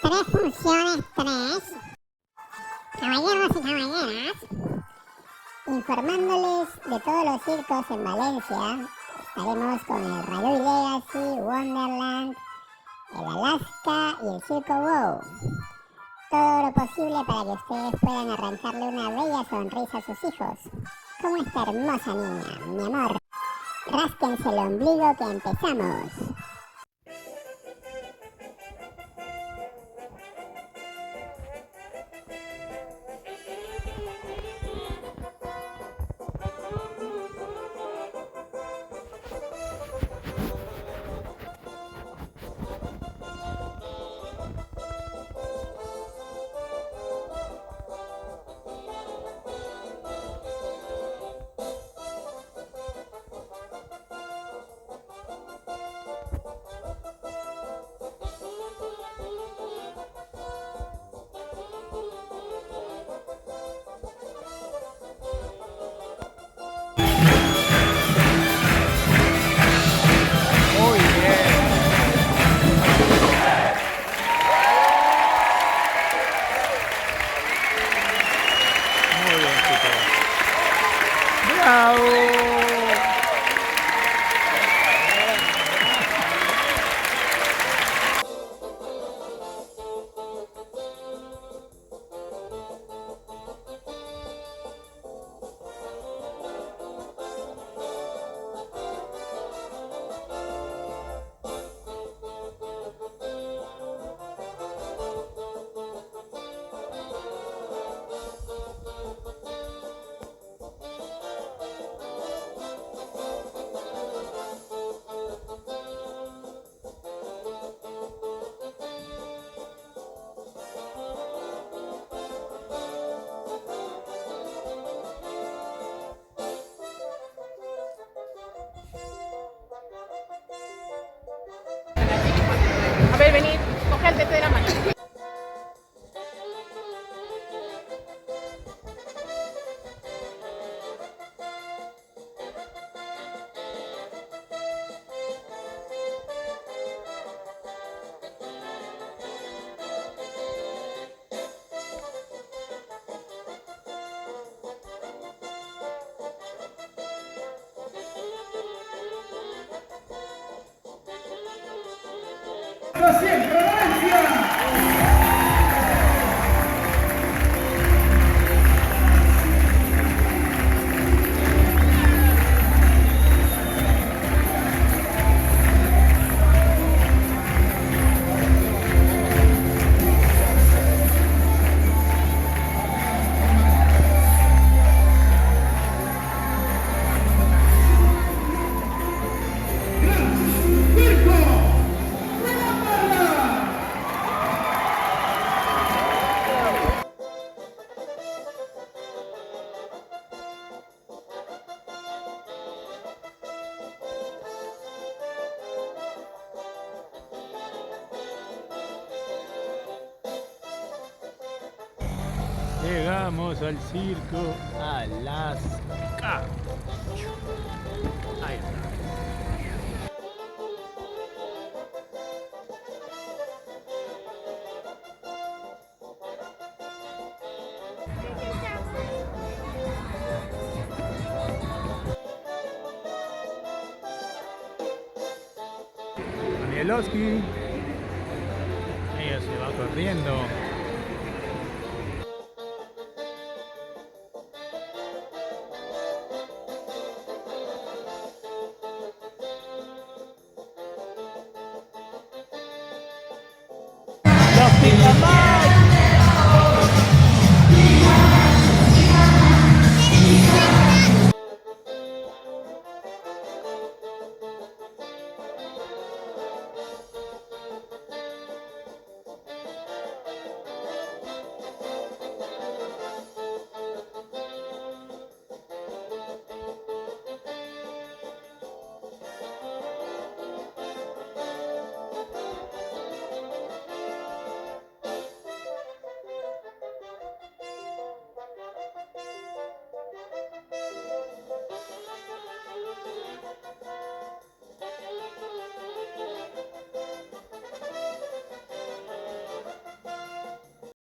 tres funciones 3. Caballeros y caballeras, informándoles de todos los circos en Valencia. Estaremos con el Railway Legacy, Wonderland, el Alaska y el Circo Wow. Todo lo posible para que ustedes puedan arrancarle una bella sonrisa a sus hijos. Como esta hermosa niña, mi amor. Rásquense el ombligo que empezamos. A ver, venid, coge el tete de la mano. ¡Siempre Valencia! Llegamos al circo Alaska. Ahí está. Danielowski. Ella se va corriendo. Come on!